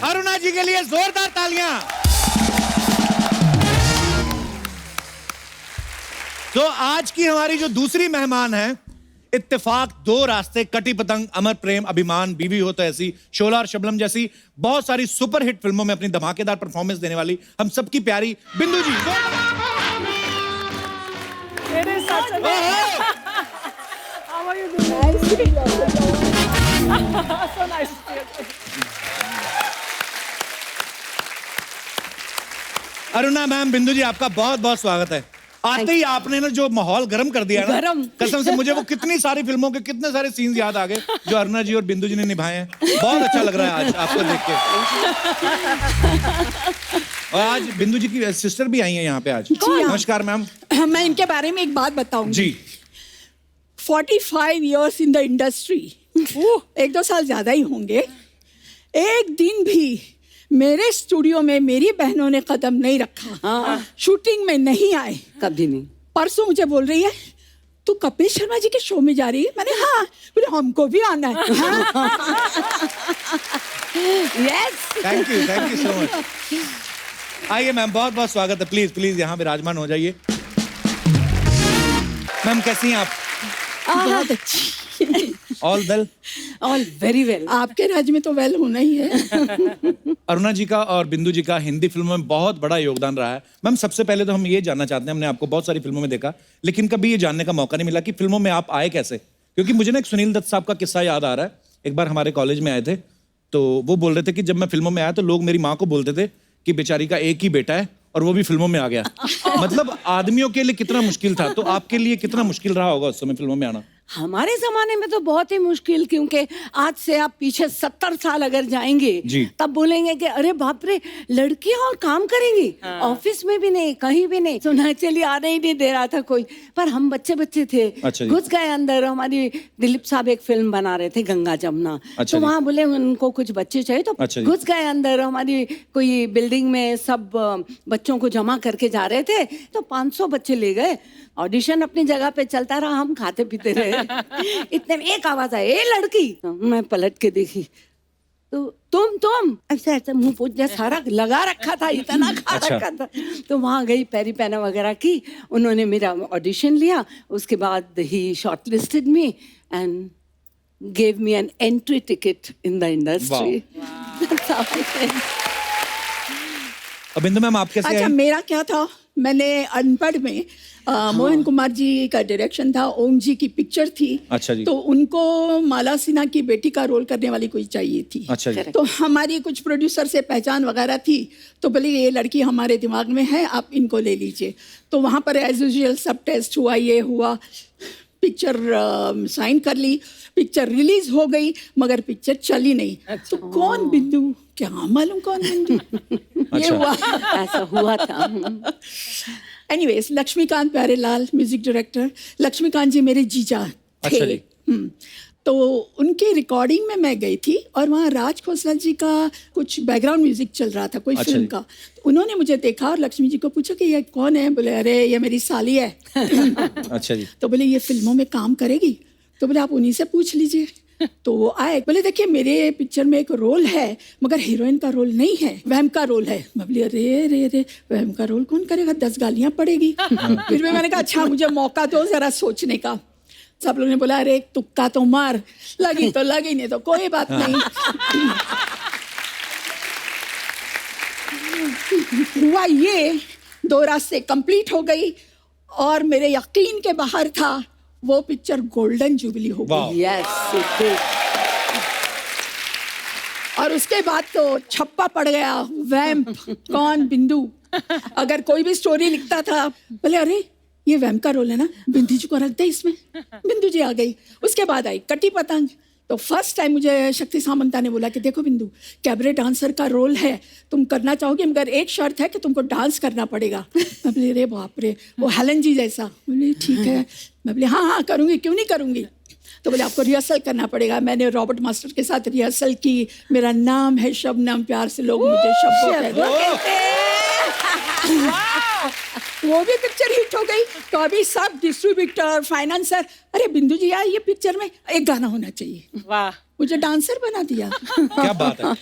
अरुणा जी के लिए जोरदार तालियां। तो आज की हमारी जो दूसरी मेहमान है, इत्तेफाक, दो रास्ते, कटी पतंग, अमर प्रेम, अभिमान, बीवी हो तो ऐसी, शोला और शबनम जैसी बहुत सारी सुपरहिट फिल्मों में अपनी धमाकेदार परफॉर्मेंस देने वाली हम सबकी प्यारी बिंदु जी। How are you doing? So nice to see you. Aruna ma'am, बिंदु जी, आपका बहुत बहुत स्वागत है। आते ही आपने ना जो माहौल गर्म कर दिया ना, गरम। कसम से मुझे वो कितनी सारी फिल्मों के कितने सारे सीन्स याद आ गए जो अरुणा जी और बिंदु जी ने निभाए हैं। बहुत अच्छा लग रहा है आज आपको देख के। और आज बिंदु जी की सिस्टर भी आई हैं यहाँ पे आज। नमस्कार मैम। मैं इनके बारे में एक बात बताऊंगी जी। 45 years इन द इंडस्ट्री, 1-2 साल ज्यादा ही होंगे। एक दिन भी मेरे स्टूडियो में मेरी बहनों ने कदम नहीं रखा। शूटिंग में नहीं आए कभी नहीं। परसों मुझे बोल रही है, तू कपिल शर्मा जी के शो में जा रही है? मैंने हाँ, बोले हमको भी आना है। Yes. Thank you so much. आइए मैम, बहुत बहुत स्वागत है। प्लीज प्लीज यहाँ विराजमान हो जाइए। मैम कैसी हैं आप? बहुत अच्छी। All well? All very well. आपके राज्य में तो वेल होना ही है। अरुणा जी का और बिंदु जी का हिंदी फिल्मों में बहुत बड़ा योगदान रहा है। मैम सबसे पहले तो हम ये जानना चाहते हैं, हमने आपको बहुत सारी फिल्मों में देखा, लेकिन कभी ये जानने का मौका नहीं मिला कि फिल्मों में आप आए कैसे। क्योंकि मुझे ना एक सुनील दत्त साहब का किस्सा याद आ रहा है। एक बार हमारे कॉलेज में आए थे, तो वो बोल रहे थे कि जब मैं फिल्मों में आया तो लोग मेरी माँ को बोलते थे कि बेचारी का एक ही बेटा है और वो भी फिल्मों में आ गया। मतलब आदमियों के लिए कितना मुश्किल था, तो आपके लिए कितना मुश्किल रहा होगा उस समय फिल्मों में आना? हमारे जमाने में तो बहुत ही मुश्किल, क्योंकि आज से आप पीछे 70 साल अगर जाएंगे जी। तब बोलेंगे कि अरे बाप रे, लड़कियां और काम करेंगी। ऑफिस में भी नहीं, कहीं भी नहीं, सुना चलिए आने ही नहीं दे रहा था कोई। पर हम बच्चे थे, अच्छा जी। घुस गए अंदर। हमारी दिलीप साहब एक फिल्म बना रहे थे, गंगा जमुना। अच्छा तो जी। वहाँ बोले उनको कुछ बच्चे चाहिए, तो अच्छा जी। घुस गए अंदर। हमारी कोई बिल्डिंग में सब बच्चों को जमा करके जा रहे थे, तो 500 बच्चे ले गए। ऑडिशन अपनी जगह पे चलता रहा, हम खाते पीते रहे। इतने में एक आवाज आई, ए लड़की। मैं पलट के देखी तो तुम ऐसे ऐसे मुंह पूछ जैसा सारा लगा रखा था, इतना खा अच्छा। रखा था। तो वहां गई, पैरी पैना वगैरह की, उन्होंने मेरा ऑडिशन लिया। उसके बाद ही shortlisted me and gave me an entry ticket in the industry. That's how it is. अब बिंदु मैम आप कैसे अच्छा, आए? मेरा क्या था, मैंने अनपढ़ में मोहन कुमार जी का डायरेक्शन था, ओम जी की पिक्चर थी। अच्छा जी। तो उनको माला सिन्हा की बेटी का रोल करने वाली कोई चाहिए थी। अच्छा जी। तो हमारी कुछ प्रोड्यूसर से पहचान वगैरह थी, तो बोले ये लड़की हमारे दिमाग में है, आप इनको ले लीजिए। तो वहाँ पर एज यूजुअल सब टेस्ट हुआ, ये हुआ, पिक्चर साइन कर ली, पिक्चर रिलीज हो गई, मगर पिक्चर चली नहीं। तो कौन बिंदु, क्या मालूम कौन बिंदु। ये अच्छा। हुआ। ऐसा हुआ था। Anyways, Laxmikant Pyarelal music director, Laxmikant ji मेरे जीजा थे। अच्छा जी। तो उनके रिकॉर्डिंग में मैं गई थी, और वहाँ राज खोसला जी का कुछ बैकग्राउंड म्यूजिक चल रहा था कोई अच्छा फिल्म जी। का। तो उन्होंने मुझे देखा और लक्ष्मी जी को पूछा कि ये कौन है। बोले अरे ये मेरी साली है। अच्छा जी। तो बोले ये फिल्मों में काम करेगी? तो बोले आप उन्हीं से पूछ लीजिए। तो वो आए, बोले देखिए मेरे पिक्चर में एक रोल है, मगर हीरोइन का रोल नहीं है, वहम का रोल है। मैं बोली अरे रे रे, वहम का रोल कौन करेगा, 10 गालियां पड़ेगी। फिर भी मैंने कहा अच्छा मुझे मौका दो जरा सोचने का। सब लोगों ने बोला अरे एक तुक्का तो मार, लगी तो लगी, नहीं तो कोई बात नहीं। हुआ ये, 2 रास्ते कंप्लीट हो गई, और मेरे यकीन के बाहर था, वो पिक्चर गोल्डन जुबली हो गई। Yes, it did. और उसके बाद तो छप्पा पड़ गया, वैम्प कौन, बिंदु। अगर कोई भी स्टोरी लिखता था, बोले अरे ये वैम्प का रोल है ना, बिंदु जी को रख दे इसमें। बिंदु जी आ गई। उसके बाद आई कटी पतंग। तो फर्स्ट टाइम मुझे शक्ति सामंता ने बोला कि देखो बिंदु, कैबरे डांसर का रोल है, तुम करना चाहोगे, मगर एक शर्त है कि तुमको डांस करना पड़ेगा। मैं बोली अरे बाप रे, वो हेलन जी जैसा। बोली ठीक है। मैं बोली हाँ करूँगी, क्यों नहीं करूँगी। तो बोले आपको रिहर्सल करना पड़ेगा। मैंने रॉबर्ट मास्टर के साथ रिहर्सल की। मेरा नाम है शबनम, प्यार से लोग मुझे शब्बो कहते हैं। वो भी पिक्चर हिट हो गई। तो अभी सब डिस्ट्रीब्यूटर, फाइनेंसर, अरे बिंदु जी यार ये पिक्चर में एक गाना होना चाहिए। वाह। मुझे डांसर बना दिया। क्या बात है।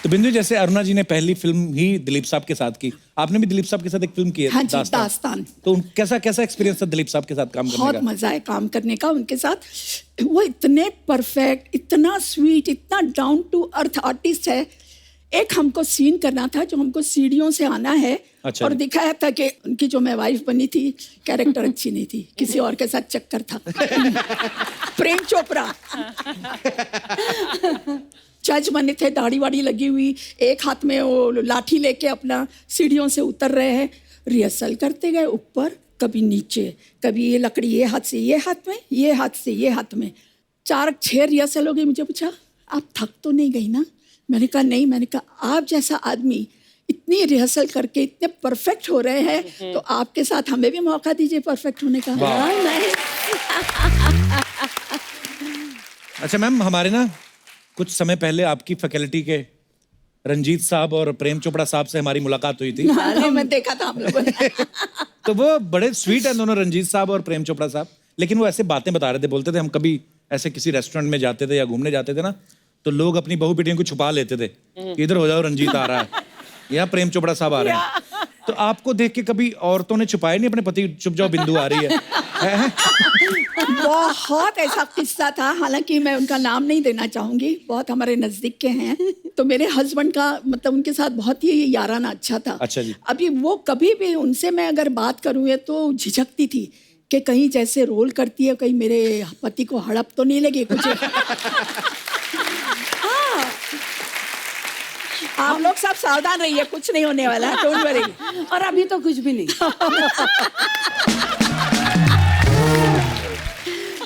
तो बिंदु, जैसे अरुणा जी ने पहली फिल्म ही दिलीप साहब के साथ की, आपने भी दिलीप साहब के साथ एक फिल्म की है, हाँ जी, दास्तान। तो कैसा कैसा एक्सपीरियंस था दिलीप साहब के साथ काम करने बहुत का? मजा है काम करने का उनके साथ। वो इतने परफेक्ट, इतना स्वीट, इतना डाउन टू अर्थ आर्टिस्ट है। एक हमको सीन करना था जो हमको सीढ़ियों से आना है। अच्छा। और दिखाया था कि उनकी जो मैं वाइफ बनी थी, कैरेक्टर अच्छी नहीं थी, किसी और के साथ चक्कर था। प्रेम चोपड़ा जज बने थे, दाढ़ी वाड़ी लगी हुई, एक हाथ में वो लाठी लेके अपना सीढ़ियों से उतर रहे हैं। रिहर्सल करते गए, ऊपर कभी नीचे, कभी ये लकड़ी ये हाथ से ये हाथ में, ये हाथ से ये हाथ में। 4-6 रिहर्सल हो गई। मुझे पूछा, आप थक तो नहीं गई ना? मैंने कहा नहीं। मैंने कहा आप जैसा आदमी इतनी रिहर्सल करके इतने परफेक्ट हो रहे हैं, तो आपके साथ हमें भी मौका दीजिए परफेक्ट होने का। अच्छा मैम, हमारे ना कुछ समय पहले आपकी फैकल्टी के रंजीत साहब और प्रेम चोपड़ा साहब से हमारी मुलाकात हुई थी। हाँ, मैं देखा था हम लोगों ने। तो वो बड़े स्वीट हैं दोनों, रंजीत साहब और प्रेम चोपड़ा साहब। लेकिन वो ऐसे बातें बता रहे थे, बोलते थे हम कभी ऐसे किसी रेस्टोरेंट में जाते थे या घूमने जाते थे ना, तो लोग अपनी बहू बेटियों को छुपा लेते थे कि इधर हो जाओ, रंजीत आ रहा है या प्रेम चोपड़ा साहब आ रहे हैं। तो आपको देख के कभी औरतों ने छुपाए नहीं अपने पति, चुप जाओ बिंदु आ रही है? बहुत ऐसा किस्सा था, हालांकि मैं उनका नाम नहीं देना चाहूंगी, बहुत हमारे नजदीक के हैं। तो मेरे हस्बैंड का मतलब उनके साथ बहुत ही याराना अच्छा था। अच्छा जी। अभी वो कभी भी उनसे मैं अगर बात करूँ ये तो झिझकती थी कि कहीं जैसे रोल करती है, कहीं मेरे पति को हड़प तो नहीं लगे कुछ। हाँ। आप लोग सब सावधान रहिए, कुछ नहीं होने वाला है, डोंट वरी। और अभी तो कुछ भी नहीं।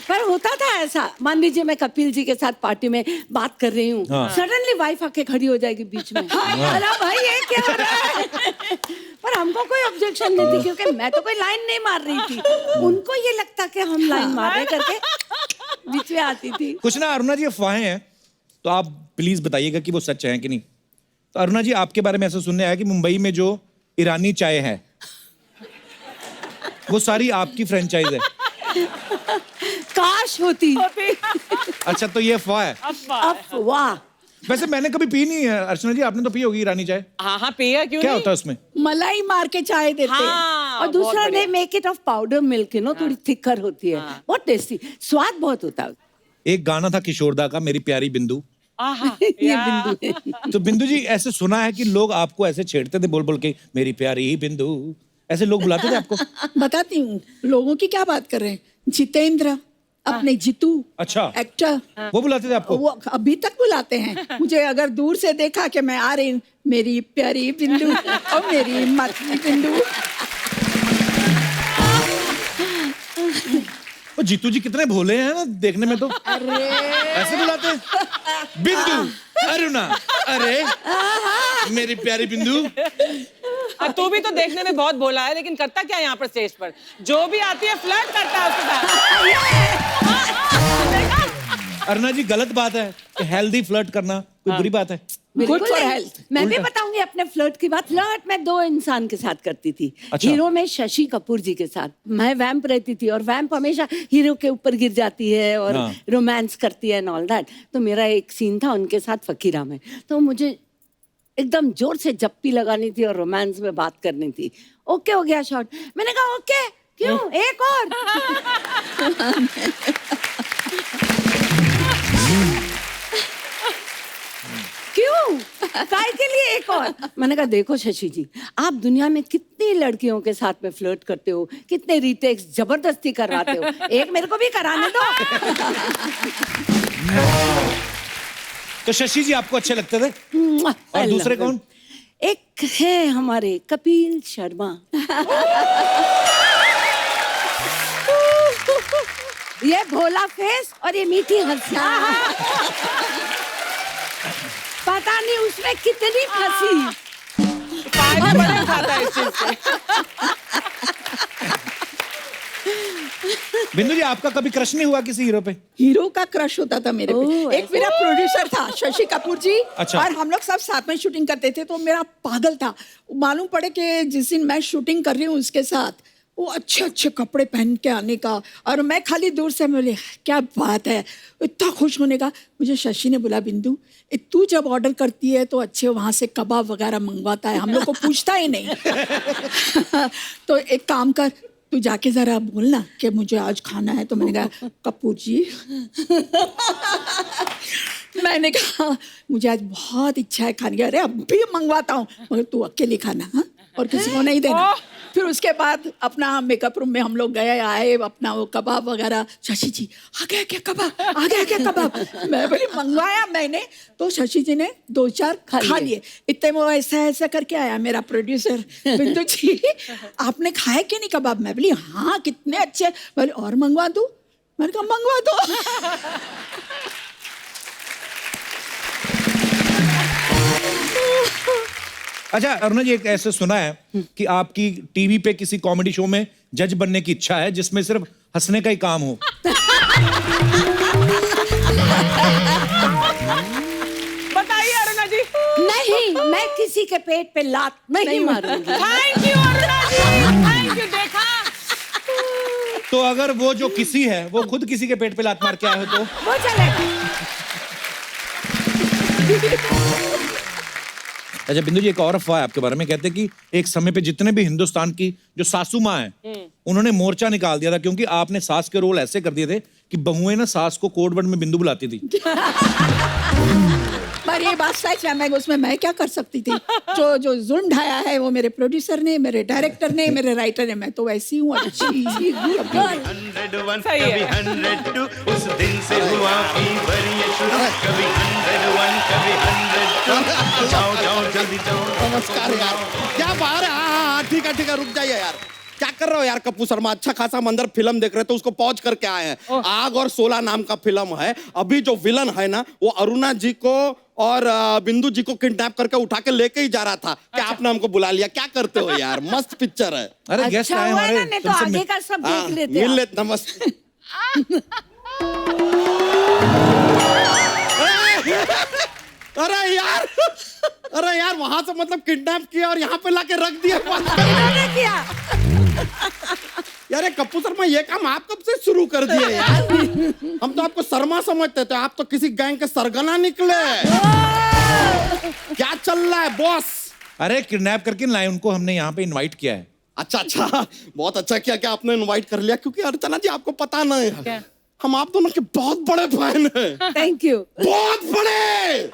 पर होता था ऐसा, मान लीजिए मैं कपिल जी के साथ पार्टी में बात कर रही हूँ, हाँ। सडनली वाइफ आके खड़ी हो जाएगी बीच में। अरे भाई ये क्या हो रहा है? पर हमको कोई ऑब्जेक्शन नहीं थी, क्योंकि मैं तो कोई लाइन नहीं मार रही थी। उनको ये लगता कि हम लाइन मार रहे करके बीच में आती थी। कुछ ना अरुणा जी अफवाहें हैं, तो आप प्लीज बताइएगा कि वो सच है कि नहीं। तो अरुणा जी, आपके बारे में ऐसा सुनने आया कि मुंबई में जो ईरानी चाय है वो सारी आपकी फ्रेंचाइज है। काश होती। अच्छा, तो ये अफवाह है। अफवाह। वैसे मैंने कभी पी नहीं है। अर्चना जी, आपने तो पी होगी ईरानी चाय? हाँ हाँ, पिया क्यों क्या नहीं? होता है उसमें? मलाई मार के चाय देते हैं। हाँ, और बहुत दूसरा बढ़िया। They make it of powder milk, you know, थोड़ी थिकर होती है, बहुत टेस्टी, स्वाद बहुत होता है। एक गाना था किशोरदा का, मेरी प्यारी बिंदु। आहा, ये या। बिंदु है। तो बिंदु जी, ऐसे सुना है कि लोग आपको ऐसे छेड़ते थे बोल बोल के, मेरी प्यारी बिंदु, ऐसे लोग बुलाते थे आपको? बताती हूँ लोगों की क्या बात कर रहे हैं। जितेंद्र, अपने जीतू, अच्छा। एक्टर, वो बुलाते थे आपको? वो अभी तक बुलाते हैं मुझे। अगर दूर से देखा कि मैं आ रही हूँ, मेरी प्यारी बिंदु और मेरी मतली बिंदु। वो जीतू जी कितने भोले हैं ना देखने में, तो ऐसे बुलाते हैं, बिंदु, अरुणा, अरे मेरी प्यारी बिंदु। तू भी तो देखने में बहुत भोला है, लेकिन करता क्या है यहाँ पर स्टेज पर? जो भी आती है फ्लर्ट करता है उसके साथ। अरुणा जी, गलत बात है कि हेल्दी फ्लर्ट करना कोई बुरी बात है? गुड फॉर नहीं। हेल्थ। मैं भी बताऊंगी अपने फ्लर्ट की बात। फ्लर्ट मैं 2 इंसान के साथ करती थी। अच्छा। हीरो में शशि कपूर जी के साथ मैं वैम्प रहती थी, और वैम्प हमेशा हीरो के ऊपर गिर जाती है और हाँ। रोमांस करती है एंड ऑल दैट। तो मेरा एक सीन था उनके साथ फकीरा में, तो मुझे एकदम जोर से जप्पी लगानी थी और रोमांस में बात करनी थी। ओके हो गया शॉट, मैंने कहा ओके क्यों, एक और। क्यों, काय के लिए एक और? मैंने कहा देखो शशि जी, आप दुनिया में कितनी लड़कियों के साथ में फ्लर्ट करते हो, कितने रीटेक्स जबरदस्ती करवाते हो, एक मेरे को भी कराने दो। तो शशि जी आपको अच्छे लगते थे? और दूसरे कौन? एक है हमारे कपिल शर्मा। ये भोला फेस और ये मीठी हंसियां, पता नहीं उसमें कितनी फंसी। फायदा बड़ा उठाता है इस चीज से। बिंदु जी, आपका कभी क्रश नहीं हुआ किसी हीरो पे? हीरो का क्रश होता था मेरे पे। एक मेरा प्रोड्यूसर था शशि कपूर जी। अच्छा। और हम लोग सब साथ में शूटिंग करते थे, तो मेरा पागल था। मालूम पड़े कि जिस दिन मैं शूटिंग कर रही हूँ उसके साथ, वो अच्छे अच्छे कपड़े पहन के आने का, और मैं खाली दूर से बोले क्या बात है, इतना खुश होने का। मुझे शशि ने बोला बिंदु, तू जब ऑर्डर करती है तो अच्छे वहाँ से कबाब वगैरह मंगवाता है, हम लोग को पूछता ही नहीं। तो एक काम कर, तू जाके जरा बोलना कि मुझे आज खाना है। तो मैंने कहा कपूर जी मैंने कहा मुझे आज बहुत इच्छा है खाने की। अरे अब भी मंगवाता हूँ, मगर तू अकेले खाना, हाँ, और किसी को नहीं देना। फिर उसके बाद अपना मेकअप रूम में हम लोग गए आए, अपना वो कबाब वगैरह। शशि जी आ गया क्या कबाब, आ गया क्या कबाब? मैं बोली मंगवाया मैंने, तो शशि जी ने 2-4 खा लिए। इतने वो ऐसा ऐसा करके आया मेरा प्रोड्यूसर, बिंदु जी आपने खाए कि नहीं कबाब? मैं बोली हाँ कितने अच्छे। बोले और मंगवा दूं? मैंने कहा मंगवा दो। अच्छा अरुणा जी, एक ऐसे सुना है कि आपकी टीवी पे किसी कॉमेडी शो में जज बनने की इच्छा है जिसमें सिर्फ हंसने का ही काम हो। बताइए अरुणा जी। नहीं, मैं किसी के पेट पे लात नहीं मारूंगी। Thank you Aruna ji, thank you. देखा, तो अगर वो जो किसी है वो खुद किसी के पेट पे लात मार के आए हो तो वो चलेगा। अच्छा बिंदु जी, एक और अफवाह है आपके बारे में, कहते हैं कि एक समय पे जितने भी हिंदुस्तान की जो सासू माँ है उन्होंने मोर्चा निकाल दिया था क्योंकि आपने सास के रोल ऐसे कर दिए थे कि बहुएं ना सास को कोड वर्ड में बिंदु बुलाती थी। पर ये बात सच है, मैं उसमें मैं क्या कर सकती थी? जो जुल्म ढाया है वो मेरे प्रोड्यूसर ने, मेरे डायरेक्टर ने, मेरे राइटर ने। मैं तो वैसी हूँ, अच्छी good girl। 101 सही है। कभी 102, उस दिन से हुआ फीवर ये शुरू, कभी 101 कभी 102। जाओ जाओ जल्दी जाओ। नमस्कार यार, क्या बात है? हाँ ठीक है रुक जाइए यार। क्या कर रहे हो यार कपूर शर्मा? अच्छा खासा हम अंदर फिल्म देख रहे थे, उसको पॉज करके आए हैं। आग और 16 नाम का फिल्म है। अभी जो विलन है ना वो अरुणा जी को और बिंदु जी को किडनैप करके उठा के लेके ही जा रहा था। क्या आपने हमको बुला लिया? क्या करते हो यार? मस्त पिक्चर है। अरे गेस्ट अच्छा आए हुआ है हमारे, ना, नहीं तो तुमसे आगे का सब हाँ, देख लेते मिल आप। लेते। नमस्ते। अरे यार वहां से मतलब किडनैप किया और यहाँ पे लाके रख दिया। किन्होंने किया? यार कपूर शर्मा, ये काम आप कब से शुरू कर दिए यार? हम तो आपको शर्मा समझते थे, आप तो किसी गैंग के सरगना निकले। क्या चल रहा है बॉस? अरे किडनैप करके लाए उनको, हमने यहाँ पे इनवाइट किया है। अच्छा, बहुत अच्छा किया कि आपने इनवाइट कर लिया, क्योंकि अर्चना जी आपको पता नहीं है, हम आप दोनों के बहुत बड़े फैन हैं। Thank you. बहुत बड़े,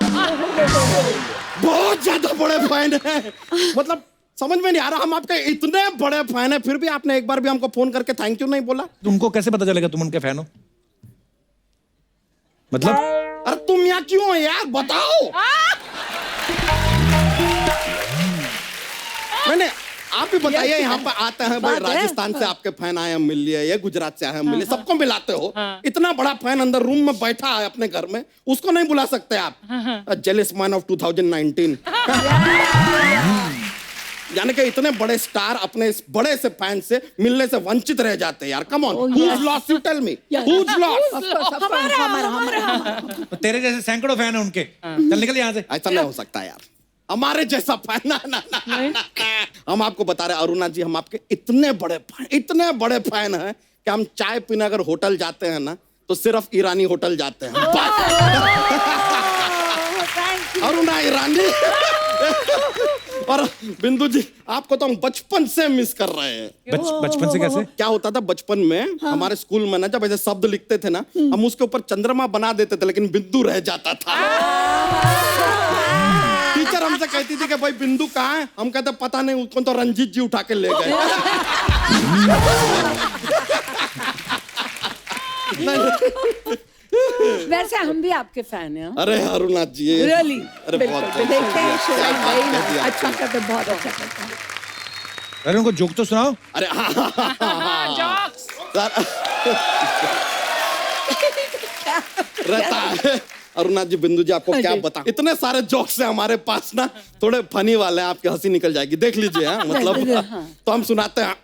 बहुत ज्यादा बड़े फैन हैं। मतलब समझ में नहीं आ रहा, हम आपके इतने बड़े फैन हैं फिर भी आपने एक बार भी हमको फोन करके थैंक यू नहीं बोला। तुमको कैसे पता चलेगा तुम उनके फैन हो? मतलब अरे तुम यहाँ क्यों हो यार, बताओ। मैंने आप भी बताइए, यहाँ पर आते हैं भाई, बात है। राजस्थान से आपके फैन आए हैं मिल लिए, ये गुजरात से आए हैं मिल लिए, सबको मिलाते हो। इतना बड़ा फैन अंदर रूम में बैठा है अपने घर में, उसको नहीं बुला सकते आप? Jealous man of 2019। यानी कि इतने बड़े स्टार अपने इस बड़े से फैन से मिलने से वंचित रह जाते हैं यार। Come on, who's lost? You tell me, who's lost? हमारा तो तेरे जैसे सैकड़ों फैन है उनके, चल निकल यहाँ से। ऐसा नहीं हो सकता यार, हमारे जैसा फैन ना। हम आपको बता रहे हैं अरुणा जी, हम आपके इतने बड़े फैन हैं कि हम चाय पीने अगर होटल जाते हैं ना तो सिर्फ ईरानी होटल जाते हैं। अरुणा ईरानी। और बिंदु जी, आपको तो हम बचपन से मिस कर रहे हैं। बचपन से कैसे? क्या होता था बचपन में, हमारे स्कूल में ना जब ऐसे शब्द लिखते थे ना, हम उसके ऊपर चंद्रमा बना देते थे लेकिन बिंदु रह जाता था। टीचर हमसे कहती थी कि भाई बिंदु कहाँ है? हम कहते पता नहीं, उसको तो रंजीत जी उठा के ले गए। वैसे हम भी आपके फैन हैं। अरे अरुणा जी, Really? अरे बहुत देखते हैं show, क्या बात वही ना, कह दी आपने। अच्छा करते, बहुत अच्छा करते हैं। अरे उनको जोक तो सुनाओ। अरे जॉक्स। रहता है। अरुणा जी, बिंदु जी आपको क्या बता, इतने सारे जोक्स हैं हमारे पास ना, थोड़े फनी वाले हैं, आपकी हंसी निकल जाएगी, देख लीजिए। हाँ, मतलब तो हम सुनाते हैं।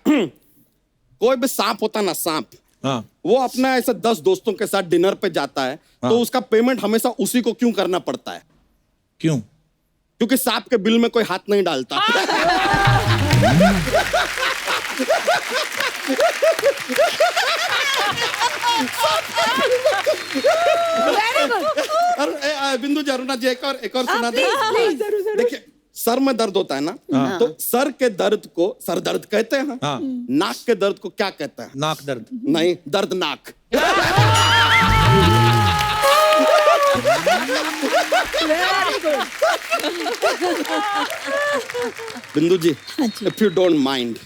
कोई भी सांप होता ना, सांप, हाँ वो अपना ऐसे 10 दोस्तों के साथ डिनर पे जाता है, हाँ। तो उसका पेमेंट हमेशा उसी को क्यों करना पड़ता है? क्यों? क्योंकि सांप के बिल में कोई हाथ नहीं डालता। बिंदु जी, अरुणा जी, एक और सुना दे। जरूर। देखिए, सर में दर्द होता है ना, तो सर के दर्द को सर दर्द कहते हैं। हाँ। नाक के दर्द को क्या कहते हैं? नाक दर्द। नहीं, दर्दनाक। बिंदु जी, इफ यू डोंट माइंड,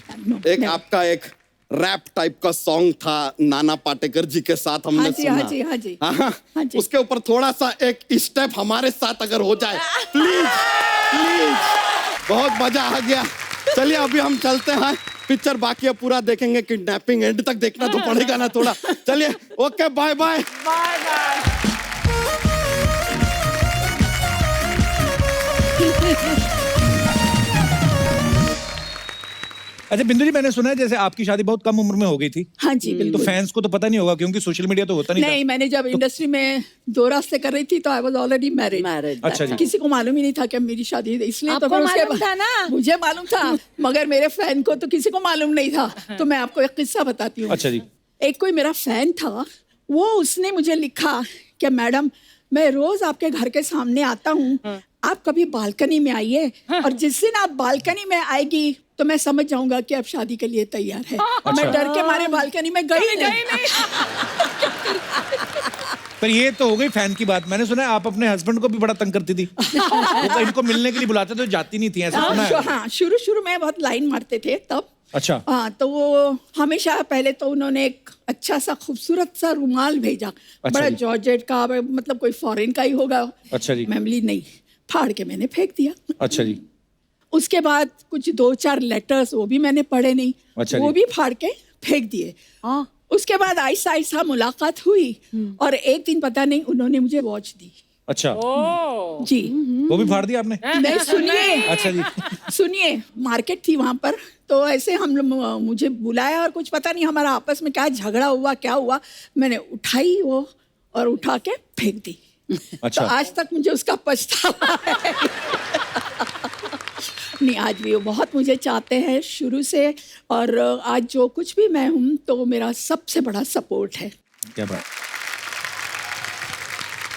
एक आपका एक रैप टाइप का सॉन्ग था नाना पाटेकर जी के साथ, हमने सुना। हाँ जी। हाँ, उसके ऊपर थोड़ा सा एक स्टेप हमारे साथ अगर हो जाए, प्लीज प्लीज। बहुत मजा आ गया। चलिए अभी हम चलते हैं, पिक्चर बाकी है, पूरा देखेंगे। किडनैपिंग एंड तक देखना तो पड़ेगा ना थोड़ा। चलिए, okay, bye bye. Bye bye. अच्छा बिंदु जी, मैंने सुना है जैसे आपकी शादी बहुत कम उम्र में हो गई थी। हाँ जी, तो बिल्कुल। फैंस को तो पता नहीं होगा क्योंकि सोशल मीडिया तो होता नहीं नहीं, मैंने जब इंडस्ट्री में 2 रास्ते कर रही थी तो आई वाज ऑलरेडी मैरिड। अच्छा जी। किसी को मालूम ही नहीं था कि मेरी शादी है, इसलिए तो आपको फिर उसके मालूम था ना? मुझे मालूम था, मगर मेरे फैन को तो किसी को मालूम नहीं था। तो मैं आपको एक किस्सा बताती हूँ। अच्छा जी। एक कोई मेरा फैन था, वो उसने मुझे लिखा कि मैडम, मैं रोज आपके घर के सामने आता हूँ, आप कभी बालकनी में आइए, और जिस दिन आप बालकनी में आएगी तो मैं समझ जाऊंगा कि आप शादी के लिए तैयार है। मैं डर के मारे बालकनी में गई नहीं। पर ये तो हो गई फैन की बात। मैंने सुना है आप अपने हस्बैंड को भी बड़ा तंग करती थी। वो तो इनको मिलने के लिए बुलाते तो जाती नहीं थी, ऐसा सुना है। हाँ, शुरू में बहुत लाइन मारते थे तब। अच्छा। हाँ, तो वो हमेशा पहले तो उन्होंने एक अच्छा सा खूबसूरत सा रुमाल भेजा। अच्छा बड़ा जी। जॉर्जेट का, मतलब कोई फॉरेन का ही होगा। अच्छा जी। मैं बोली नहीं, फाड़ के मैंने फेंक दिया। अच्छा जी। उसके बाद कुछ 2-4 लेटर्स, वो भी मैंने पढ़े नहीं, अच्छा वो जी। भी फाड़ के फेंक दिए। उसके बाद आहिस्ता मुलाकात हुई, और एक दिन पता नहीं उन्होंने मुझे वॉच दी। अच्छा, जी। वो भी फाड़ दिया आपने? नहीं, सुनिए। अच्छा जी। सुनिए, मार्केट थी वहां पर, तो ऐसे हम लोग, मुझे बुलाया और कुछ पता नहीं हमारा आपस में क्या झगड़ा हुआ, क्या हुआ, मैंने उठाई वो और उठा के फेंक दी। अच्छा। तो आज तक मुझे उसका पछतावा है। नहीं, आज भी वो बहुत मुझे चाहते हैं शुरू से, और आज जो कुछ भी मैं हूँ तो वो मेरा सबसे बड़ा सपोर्ट है। क्या बात।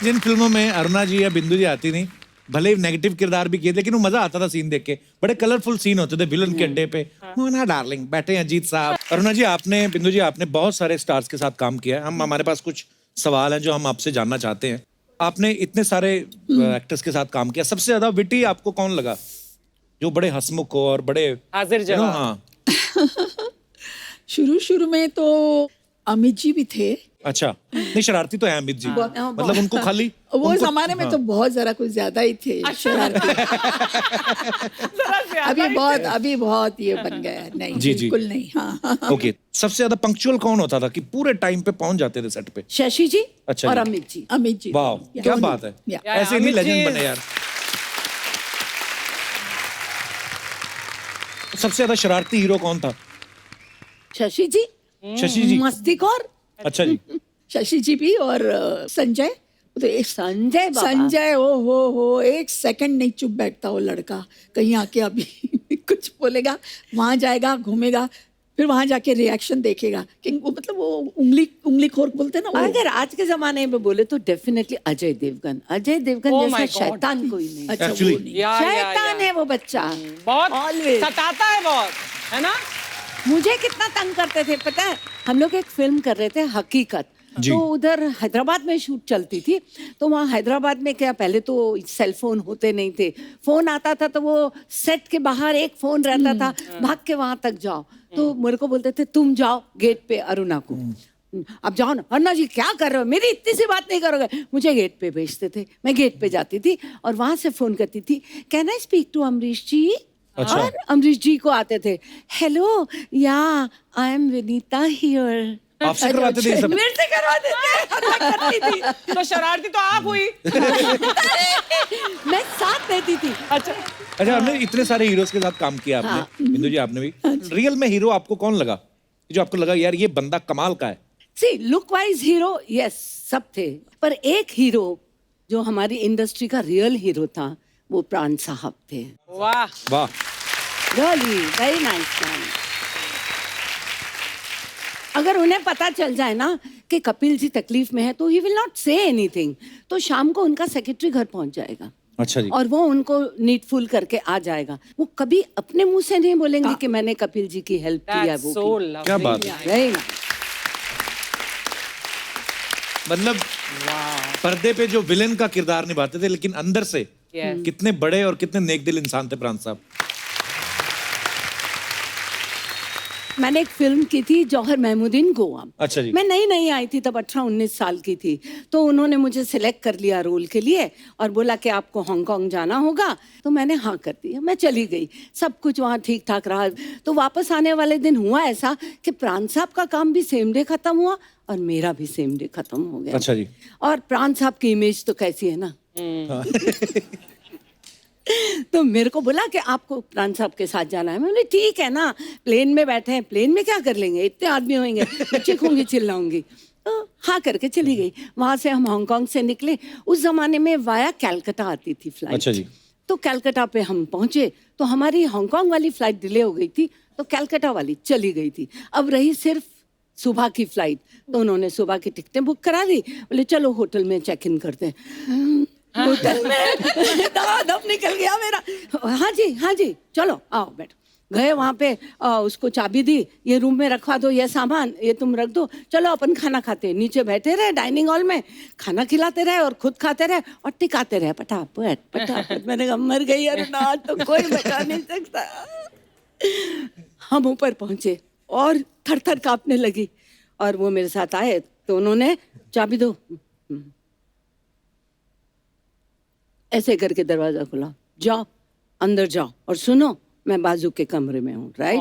जिन फिल्मों में अरुणा जी या बिंदु जी आती नहीं, भले ही नेगेटिव किरदार भी किए, लेकिन वो मजा आता था सीन देख के। बड़े कलरफुल सीन होते थे विलन के अड्डे पे। मोना डार्लिंग, बैठे हैं अजीत साहब। अरुणा जी, आपने, बिंदु जी, आपने बहुत सारे स्टार्स के साथ काम किया है। हमारे पास कुछ सवाल हैं जो हम आपसे जानना चाहते हैं। आपने इतने सारे एक्टर्स के साथ काम किया, सबसे ज्यादा विटी आपको कौन लगा, जो बड़े हंसमुख हो और बड़े हाजिर you know, जवाब। हाँ। शुरू में तो अमित जी भी थे। अच्छा, नहीं शरारती तो है अमित जी, मतलब उनको खाली वो उनको- जमाने में हाँ। तो बहुत जरा कुछ ज्यादा ही थे शरारती। अभी बहुत ये बन गया है। नहीं, जी, जी। बिल्कुल नहीं। हाँ। ओके, सबसे ज्यादा पंक्चुअल कौन होता था कि पूरे टाइम पे पहुंच जाते थे सेट पे? शशि जी अच्छा और जी। अमित जी। अमित जी। वाह, क्या दोनों। बात है। या। ऐसे नहीं अमित जी- लेजेंड बने यार। सबसे ज्यादा शरारती हीरो कौन था? शशि जी, शशि जी। मस्तीखोर। अच्छा जी। शशि जी भी, और संजय। तो एक संजय बाबा। संजय, ओ हो, एक सेकंड नहीं चुप बैठता वो लड़का। कहीं आके अभी कुछ बोलेगा, वहां जाएगा, घूमेगा, फिर वहां जाके रिएक्शन देखेगा कि वो, मतलब वो उंगली खोर बोलते हैं ना वो। अगर आज के जमाने में बोले तो डेफिनेटली अजय देवगन। अजय देवगन Oh जैसा my God. शैतान कोई नहीं। अच्छा, Actually- वो नहीं। शैतान है वो बच्चा। बहुत Always। सताता है बहुत, है ना? मुझे कितना तंग करते थे पता है। हम लोग एक फिल्म कर रहे थे हकीकत, जी। तो उधर हैदराबाद में शूट चलती थी। तो वहाँ हैदराबाद में क्या, पहले तो सेल फोन होते नहीं थे, फोन आता था तो वो सेट के बाहर एक फोन रहता था, भाग के वहां तक जाओ। तो मेरे को बोलते थे तुम जाओ गेट पे अरुणा को, अब जाओ ना। अरुणा जी क्या कर रहे हो, मेरी इतनी सी बात नहीं करोगे। मुझे गेट पे भेजते थे, मैं गेट पे जाती थी और वहां से फोन करती थी, can I speak to Amrish ji. अच्छा। और अमरीश जी को आते थे, हेलो या आई एम विनीता हियर। आपसे करवाते थे ये सब? मेरे से करवाते थे, मैं करती थी। तो शरारती तो आप हुई। मैं साथ रहती थी। अच्छा, अच्छा, आपने इतने सारे हीरोज के साथ काम किया आपने, बिंदु जी आपने भी। रियल में हीरो आपको कौन लगा, जो आपको लगा यार ये बंदा कमाल का है? See look wise hero yes सब थे, पर एक हीरो जो हमारी इंडस्ट्री का रियल हीरो था वो प्राण साहब थे। वाह। वाह। Really very nice man. अगर उन्हें पता चल जाए ना कि कपिल जी तकलीफ में है तो he will not say anything. तो शाम को उनका सेक्रेटरी घर पहुंच जाएगा अच्छा जी। और वो उनको नीडफुल करके आ जाएगा। वो कभी अपने मुंह से नहीं बोलेंगे कि मैंने कपिल जी की हेल्प की है। That's वो so की। lovely. क्या बात है। Very nice. मतलब पर्दे पे जो विलेन का किरदार निभाते थे लेकिन अंदर से Yes. कितने बड़े और कितने नेकदिल इंसान थे प्रांत साहब। मैंने एक फिल्म की थी जौहर महमूदीन गोवा। अच्छा जी। मैं नई आई थी, तब 18-19 साल की थी। तो उन्होंने मुझे सिलेक्ट कर लिया रोल के लिए और बोला कि आपको हांगकांग जाना होगा। तो मैंने हाँ कर दिया, मैं चली गई। सब कुछ वहाँ ठीक ठाक रहा। तो वापस आने वाले दिन हुआ ऐसा कि प्रांत साहब का काम भी सेम डे खत्म हुआ और मेरा भी सेम डे खत्म हो गया। अच्छा जी। और प्रांत साहब की इमेज तो कैसी है ना। तो मेरे को बोला कि आपको प्रांत साहब के साथ जाना है। मैं बोली ठीक है ना, प्लेन में बैठे हैं, प्लेन में क्या कर लेंगे, इतने आदमी होंगे, चीखूंगी चिल्लाऊंगी। तो हाँ करके चली गई। वहां से हम हांगकांग से निकले। उस जमाने में वाया कैलकाटा आती थी फ्लाइट। अच्छा जी। तो कैलकाटा पे हम पहुंचे तो हमारी हांगकांग वाली फ्लाइट डिले हो गई थी, तो कैलकाटा वाली चली गई थी। अब रही सिर्फ सुबह की फ्लाइट। तो उन्होंने सुबह की टिकटें बुक करा दी। बोले चलो होटल में चेक इन करते हैं। होटल में दम निकल गया मेरा। हाँ जी चलो आओ बैठो। गए वहाँ पे, उसको चाबी दी, ये रूम में रखवा दो, ये सामान ये तुम रख दो, चलो अपन खाना खाते हैं। नीचे बैठे रहे डाइनिंग हॉल में, खाना खिलाते रहे और खुद खाते रहे और टिकाते रहे पटापट पटापट। मैंने कहा मर गई यार ना, तो कोई बचा नहीं सकता। हम ऊपर पहुंचे और थर थर कांपने लगी। और वो मेरे साथ आए तो उन्होंने चाबी दो, ऐसे करके दरवाजा खुला, जाओ अंदर जाओ और सुनो मैं बाजू के कमरे में हूँ, राइट?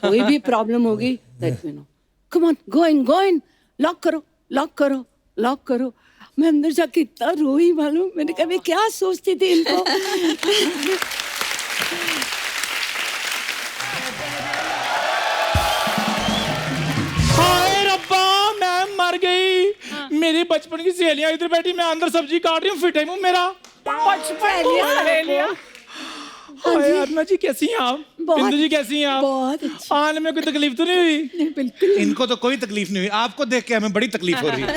कोई भी प्रॉब्लम होगी let me know, come on go in, lock करो लॉक करो लॉक करो। मैं अंदर जाके इतना रोई मालूम। मैंने कहा मैं क्या सोचती थी इनको। हाय रब्बा मैं मर गई। मेरी बचपन की सहेलियां इधर बैठी, मैं अंदर सब्जी काट रही हूँ, फिट है मुंह मेरा। हाय अरुणा जी कैसी हैं आप? बिंदु जी कैसी हैं आप? बहुत अच्छी। आने में कोई तकलीफ तो नहीं हुई? नहीं, बिल्कुल इनको तो कोई तकलीफ नहीं हुई, आपको देख के हमें बड़ी तकलीफ हो रही है।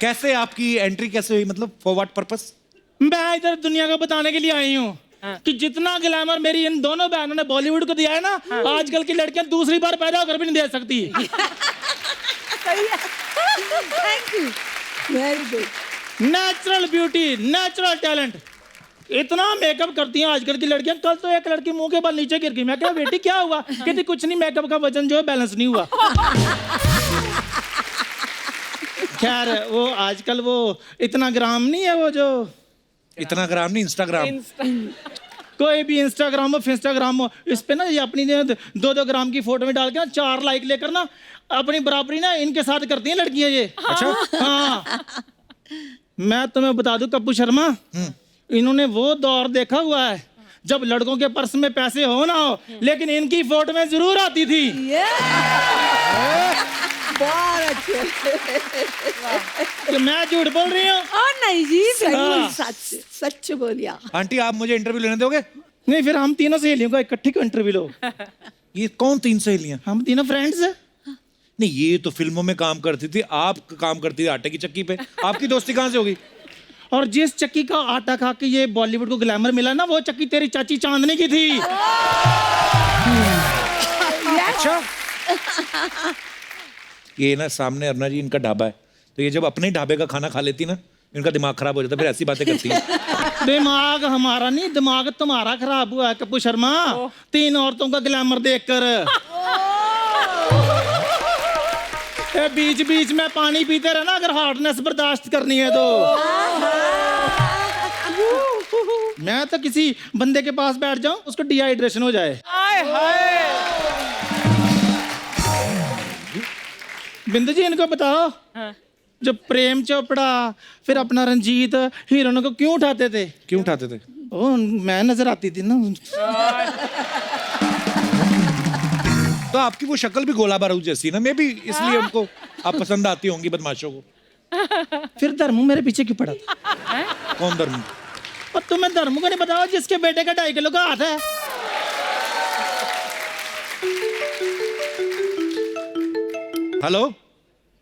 कैसे आपकी एंट्री कैसे हुई, मतलब फॉर व्हाट पर्पस? मैं इधर दुनिया को बताने के लिए आई हूँ कि जितना ग्लैमर मेरी इन दोनों बहनों ने बॉलीवुड को दिया है ना, आजकल की लड़कियां दूसरी बार पैदा होकर भी नहीं दे सकती। Thank you, very good. Natural beauty, natural talent, इतना मेकअप करती हैं आजकल की लड़कियां। कल तो एक लड़की मुंह के बल नीचे गिर गई। मैं कहा बेटी क्या हुआ? कहती कुछ नहीं, मेकअप का वजन जो है बैलेंस नहीं हुआ। खैर वो आजकल वो इतना ग्राम नहीं है, वो जो इतना ग्राम नहीं, इंस्टाग्राम। कोई भी इंस्टाग्राम हो फिंस्टाग्राम हो, इस पे ना ये अपनी 2-2 ग्राम की फोटो में डाल के ना 4 लाइक लेकर ना अपनी बराबरी ना इनके साथ करती हैं लड़कियां ये। अच्छा हाँ, मैं तुम्हें बता दूं कप्पू शर्मा, इन्होंने वो दौर देखा हुआ है जब लड़कों के पर्स में पैसे हो ना हो, लेकिन इनकी फोटो में जरूर आती थी। बहुत अच्छे। तो मैं झूठ बोल रही हूँ? और नहीं जी, हाँ। सच सच बोलिया। आंटी आप मुझे इंटरव्यू लेने दोगे? नहीं, फिर हम तीनों सहेलियों का इकट्ठी को इंटरव्यू लो। ये कौन 3 सहेलियां? हम तीनों फ्रेंड्स हैं। नहीं ये तो फिल्मों में काम करती थी, आप काम करती थी आटे की चक्की पे, आपकी दोस्ती कहाँ से होगी? और जिस चक्की का आटा खा के ये बॉलीवुड को ग्लैमर मिला ना, वो चक्की तेरी चाची चांदनी की थी। अच्छा ये ना सामने अरुणा जी इनका ढाबा है, तो ये जब अपने ही ढाबे का खाना खा लेती ना, इनका दिमाग खराब हो जाता, फिर ऐसी बातें करती है। दिमाग हमारा नहीं, दिमाग तुम्हारा खराब हुआ है कप्पू शर्मा, 3 औरतों का ग्लैमर देखकर। बीच बीच में पानी पीते रहना अगर हॉटनेस बर्दाश्त करनी है तो। मैं तो किसी बंदे के पास बैठ जाऊं उसको डिहाइड्रेशन हो जाए। हाय हाय। बिंदु जी इनको बताओ, जब प्रेम चोपड़ा फिर अपना रंजीत हीरोइनों को क्यों उठाते थे? क्यों उठाते थे? ओ मैं नजर आती थी ना। तो आपकी वो शक्ल भी गोला बारूद जैसी ना, मे भी इसलिए उनको आप पसंद आती होंगी बदमाशों को। फिर धर्मू मेरे पीछे क्यों पड़ा था? कौन धर्म? और तुम्हें धर्मू को नहीं बताओ जिसके बेटे का 2.5 किलो का हाथ है? हेलो,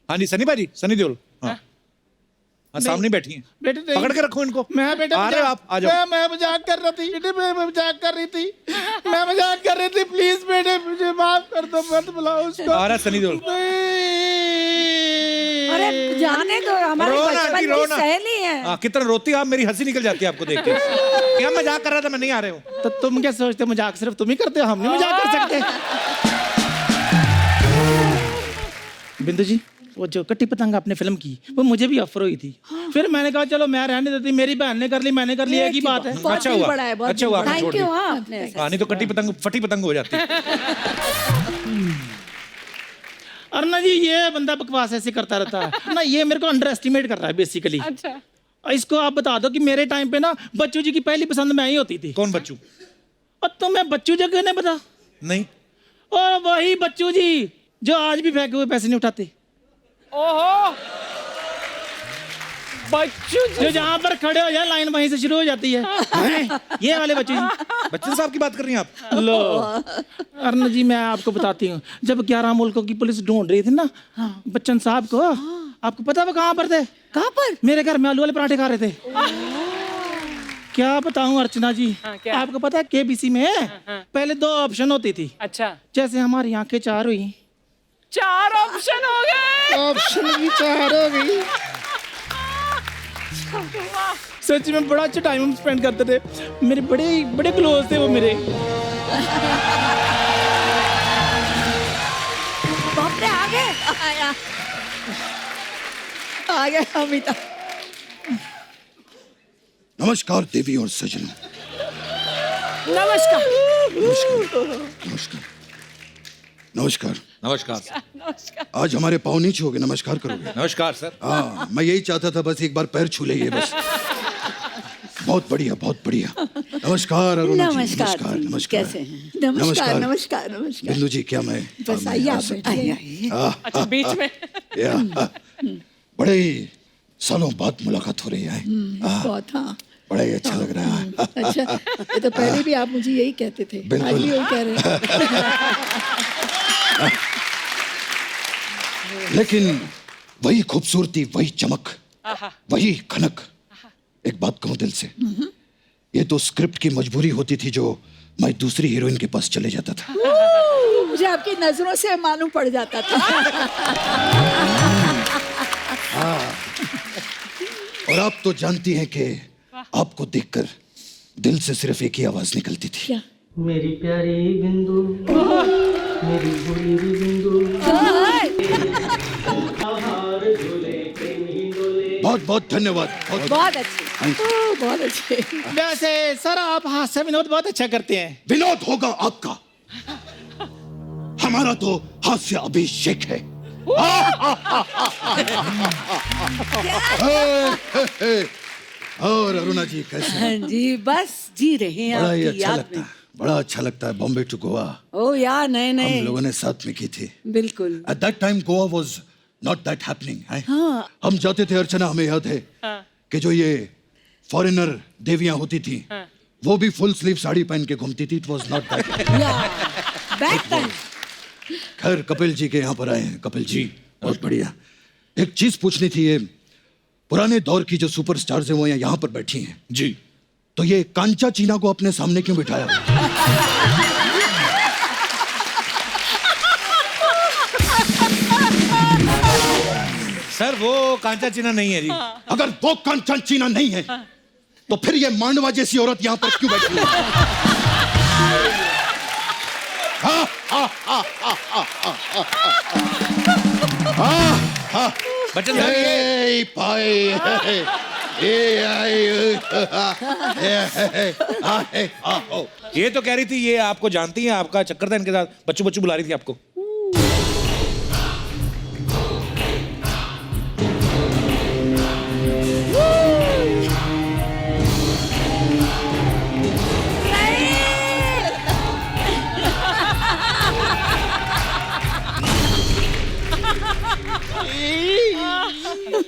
हाँ जी सनी भाजी, सनी देओल। हाँ हाँ, सामने बैठी हैं। बेटे नहीं। पकड़ के रखो इनको। मैं बेटा आ रहे हो आप, आ जाओ। मैं मजाक कर रही थी बेटे, मैं मजाक कर रही थी, मैं मजाक कर रही थी। प्लीज बेटे मुझे माफ कर दो, मत बुलाओ उसको। आ रहा सनी देओल। अरे जाने दो, हमारी रोना बचपन आंटी, की रोना। सहेली है। हाँ, कितना रोती है आप, मेरी हंसी निकल जाती है आपको देख के। क्या मजाक कर रहा था मैं, नहीं आ रहे हूँ। तो तुम क्या सोचते हो मजाक सिर्फ तुम ही करते हो, हम नहीं मजाक कर सकते? बिंदु जी, वो जो कट्टी पतंग आपने फिल्म की वो मुझे भी ऑफर हुई थी। फिर मैंने कहा चलो मैं रहने देती, मेरी बहन ने कर ली, मैंने कर ली, एक ही बात है। बहुत अच्छा दिल हुआ, बड़ा है, बहुत अच्छा हुआ, दिल आपने बड़ा है। छोड़ Thank you, दिया। हाँ, आपने ऐसा- हाँ, नहीं तो कट्टी पतंग फटी पतंग हो जाती। अरुणा जी, ये बंदा बकवास ऐसे करता रहता है ना, ये मेरे को अंडर एस्टिमेट कर रहा है बेसिकली। अच्छा, इसको आप बता दो कि मेरे टाइम पे ना बच्चू जी की पहली पसंद मैं ही होती थी। कौन बच्चू? और तुम्हें बच्चू जी नहीं पता? नहीं। और वही बच्चू जी जो आज भी फेंके हुए पैसे नहीं उठाते, ओहो, बच्चू जो जहाँ पर खड़े हो जाए लाइन वहीं से शुरू हो जाती है। हैं? ये वाले बच्चू जी। बच्चन साहब की बात कर रही हैं आप? लो अरुण जी, मैं आपको बताती हूँ, जब 11 मुल्कों की पुलिस ढूंढ रही थी ना बच्चन साहब को, आपको पता वो कहाँ पर थे? कहाँ पर? मेरे घर में आलू वाले पराठे खा रहे थे। क्या बताऊं अर्चना जी, हाँ, क्या? आपको पता है केबीसी में पहले 2 ऑप्शन होती थी। अच्छा, जैसे हमारी आंखें 4 हुई, 4 ऑप्शन हो गए। ऑप्शन भी 4 हो गई। सच में बड़ा अच्छा टाइम हम स्पेंड करते थे, मेरे बड़े बड़े क्लोज थे वो मेरे। बाप रे, आ गए। आ गए अमिता। नमस्कार देवी और सजनों। नमस्कार। नमस्कार नमस्कार नमस्कार। नमस्कार सर। आज हमारे पाँव नहीं छूओगे, नमस्कार करोगे? नमस्कार सर। हाँ, मैं यही चाहता था, बस एक बार पैर छू ले, बस। बहुत बढ़िया, बहुत बढ़िया। नमस्कार अरुणा जी, नमस्कार नमस्कार जी, नमस्कार। कैसे हैं? नमस्कार नमस्कार नमस्कार। बिंदु जी, क्या मैं बस आइए, आप बैठिए। अच्छा, बीच में बड़े ही सालों बाद मुलाकात हो रही है। बहुत, हाँ बड़ा ही अच्छा लग रहा है। अच्छा, ये तो पहले भी आप मुझे यही कहते थे, बिल्कुल। आज भी वही कह रहे हैं। लेकिन वही खूबसूरती, वही चमक, वही खनक। एक बात कहूं दिल से, ये तो स्क्रिप्ट की मजबूरी होती थी जो मैं दूसरी हीरोइन के पास चले जाता था। मुझे आपकी नजरों से मालूम पड़ जाता था। और आप तो जानती हैं कि आपको देखकर दिल से सिर्फ एक ही आवाज निकलती थी। क्या? मेरी प्यारी बिंदु, मेरी बुरी बिंदु। बहुत बहुत धन्यवाद। बहुत अच्छी। बहुत अच्छे। वैसे सर आप हास्य विनोद बहुत अच्छा करते हैं। विनोद होगा आपका, हमारा तो हास्य अभिषेक है। और अरुणा जी कैसे हैं? हाँ जी, बस जी रहे हैं बड़ा ही आपकी अच्छा याद लगता में। है, बड़ा अच्छा लगता है। बॉम्बे टू गोवा ओ यार, नए हम नए। लोगों ने साथ में की थी। बिल्कुल। At that time Goa was not that happening. हम जाते थे अर्चना, हमें याद है कि जो ये फॉरेनर देवियां होती थी वो भी फुल स्लीव साड़ी पहन के घूमती थी। It was not that. Back time. खैर कपिल जी के यहाँ पर आए हैं। कपिल जी बहुत बढ़िया। एक चीज पूछनी थी, ये पुराने दौर की जो सुपरस्टार्स हैं वो यहाँ पर बैठी हैं जी। तो ये कांचा चीना को अपने सामने क्यों बिठाया? सर वो कांचा चीना नहीं है जी। अगर वो कांचा चीना नहीं है तो फिर ये मांडवा जैसी औरत यहाँ पर क्यों बैठी है? बच्चन साहब ये Hey, pie. ये तो कह रही थी, ये आपको जानती हैं, आपका चक्कर था इनके साथ, बच्चू बच्चू बुला रही थी आपको।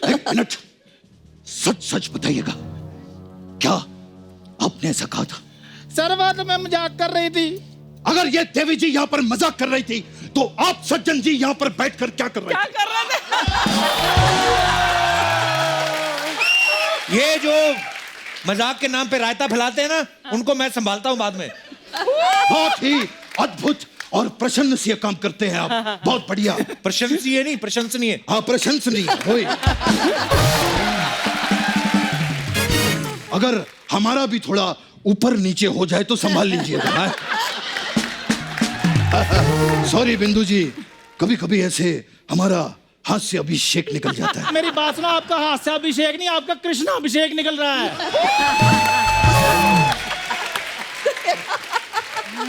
एक मिनट, सच सच बताइएगा, क्या आपने ऐसा कहा था? सर वो तो मैं मजाक कर रही थी। अगर ये देवी जी यहाँ पर मजाक कर रही थी तो आप सज्जन जी यहाँ पर बैठकर क्या कर रहे क्या थे? कर रहे थे? ये जो मजाक के नाम पे रायता फैलाते हैं ना, उनको मैं संभालता हूँ बाद में। बहुत ही अद्भुत और प्रशंसनीय काम करते हैं आप, बहुत बढ़िया। प्रशंसनीय नहीं, प्रशंसनीय। हाँ, प्रशंसनीय होय। अगर हमारा भी थोड़ा ऊपर नीचे हो जाए तो संभाल लीजिएगा। सॉरी बिंदु जी, कभी कभी ऐसे हमारा हाथ से अभिषेक निकल जाता है। मेरी बात सुनो, आपका हाथ से अभिषेक नहीं, आपका कृष्ण अभिषेक निकल रहा है।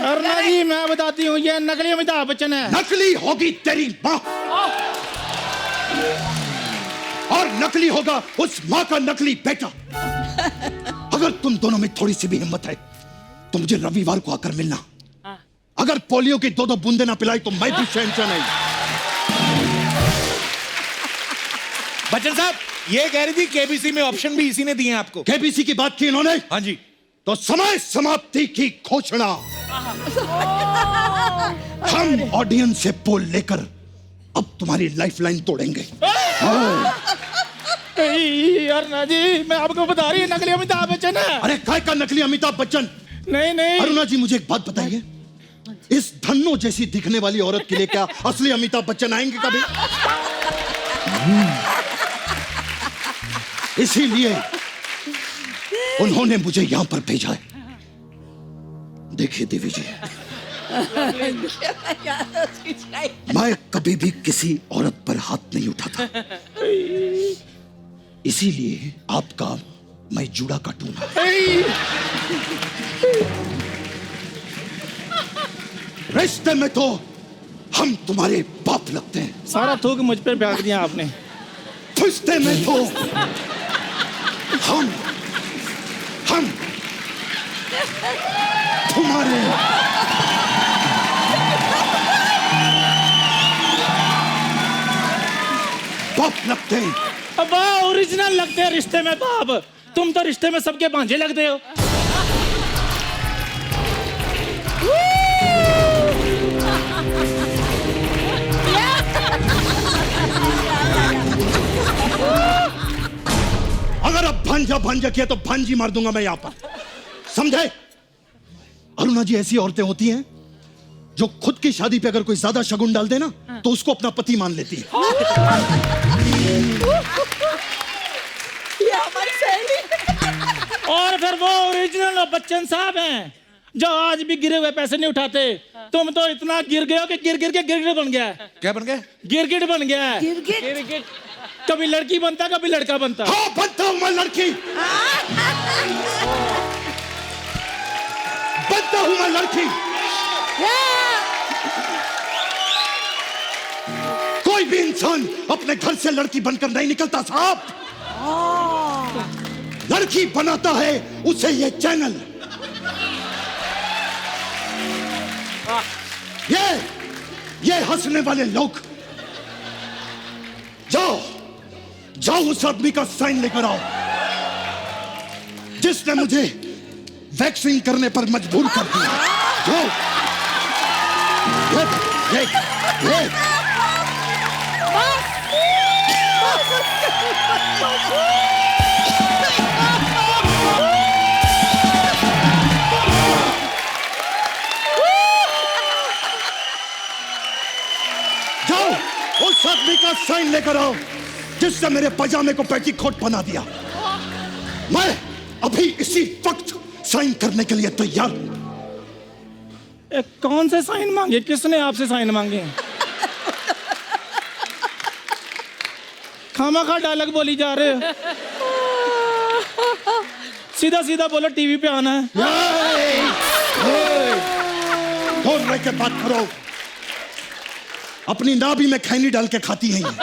अरुणा जी, मैं बताती हूँ, ये नकली अमिताभ बच्चन है। नकली होगी तेरी माँ, और नकली होगा उस माँ का नकली बेटा। अगर तुम दोनों में थोड़ी सी भी हिम्मत है तो मुझे रविवार को आकर मिलना। अगर पोलियो की 2-2 बूंदे ना पिलाई तो मैं भी शहंशाह नहीं। बच्चन साहब, ये कह रही थी केबीसी में ऑप्शन भी इसी ने दिए हैं आपको। केबीसी की बात की इन्होंने, हाँ जी। तो समय समाप्ति की घोषणा। हम ऑडियंस से पोल लेकर अब तुम्हारी लाइफलाइन तोड़ेंगे। अरुणा जी, मैं आपको बता रही हूँ, नकली अमिताभ बच्चन है। अरे काय का नकली अमिताभ बच्चन? नहीं नहीं, अरुणा जी, मुझे एक बात बताइए, इस धन्नो जैसी दिखने वाली औरत के लिए क्या असली अमिताभ बच्चन आएंगे कभी? इसीलिए उन्होंने मुझे यहां पर भेजा है। देखिए देवी जी, मैं कभी भी किसी औरत पर हाथ नहीं उठाता, इसीलिए आपका मैं जूड़ा काटूंगा। रिश्ते में तो हम तुम्हारे बाप लगते हैं, सारा थूक मुझ पर फेंक दिया आपने। रिश्ते में तो हम तुम्हारे बाप लगते हैं। अब ओरिजिनल लगते हैं रिश्ते में बाप, तुम तो रिश्ते में सबके भांजे लगते हो। अगर अब भांजा किया तो भांजी मार दूंगा मैं यहां पर, समझे? अरुणा जी, ऐसी औरतें होती हैं जो खुद की शादी पे अगर कोई ज्यादा शगुन डाल दे ना तो उसको अपना पति मान लेती है। ये हमारी सहेली। और फिर वो ओरिजिनल बच्चन साहब हैं जो आज भी गिरे हुए पैसे नहीं उठाते। तुम तो इतना गिर गए हो कि गिर के गिरगिट बन गया है। क्या बन गया? गिरगिट बन गया है। गिरगिट। कभी लड़की बनता, कभी लड़का बनता। हाँ, बनता हूं मैं लड़की, बनता हूं मैं लड़की। कोई भी इंसान अपने घर से लड़की बनकर नहीं निकलता साहब, लड़की बनाता है उसे ये चैनल। ये हंसने वाले लोग, जाओ उस आदमी का साइन लेकर आओ जिसने मुझे वैक्सीन करने पर मजबूर कर दिया। जाओ। ये। जाओ उस आदमी का साइन लेकर आओ जिसने मेरे पजामे को पेटीकोट बना दिया। मैं अभी इसी वक्त साइन करने के लिए तैयार हूं। कौन से साइन मांगे? किसने आपसे साइन मांगे? खामाखा डायलॉग बोली जा रहे हो। सीधा सीधा बोलो, टीवी पे आना है। दूर रह के बात करो, अपनी नाभि में खैनी डाल के खाती हैं ये।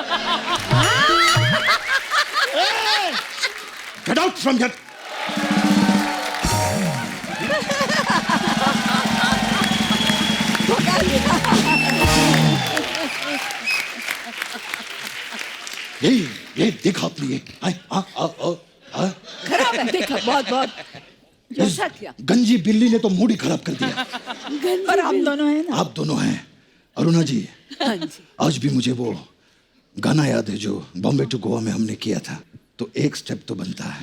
Get out from here. ये देखा आपने ये? खराब है, देखा बहुत जैसा किया। गंजी बिल्ली ने तो मूड ही खराब कर दिया। पर हम दोनों हैं ना। आप दोनों हैं, अरुणा जी, हाँ जी। आज भी मुझे वो गाना याद है जो बॉम्बे टू गोवा में हमने किया था, तो एक स्टेप तो बनता है।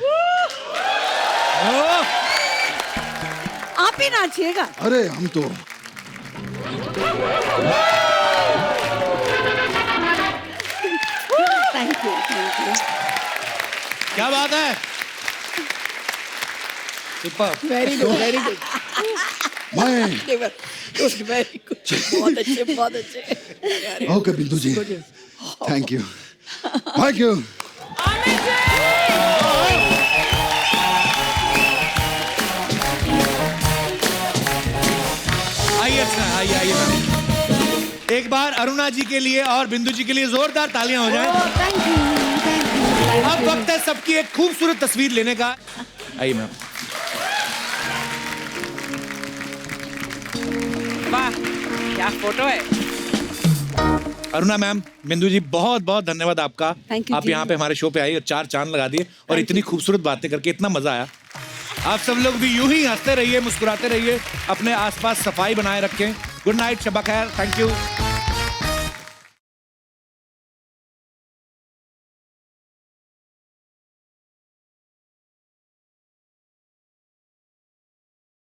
आप ही नाचिएगा। अरे हम तो थैंक यू, थैंक यू। क्या बात है, super. Very good, very good, मैं वेरी गुड, बहुत अच्छे, बहुत अच्छे। ओके बिंदु जी, थैंक यू, थैंक यू। आइए सर, आइए आइए मैम। एक बार अरुणा जी के लिए और बिंदु जी के लिए जोरदार तालियां हो जाएं। Thank you, thank you. अब वक्त है सबकी एक खूबसूरत तस्वीर लेने का। आइए मैम। वाह, क्या फोटो है। अरुणा मैम, बिंदु जी, बहुत बहुत धन्यवाद आपका। Thank you आप जी। यहाँ पे हमारे शो पे आई और 4 चांद लगा दिए और इतनी खूबसूरत बातें करके इतना मजा आया। आप सब लोग भी यूं ही हंसते रहिए, मुस्कुराते रहिए, अपने आसपास सफाई बनाए रखें। गुड नाइट, शब्बा खैर, थैंक यू।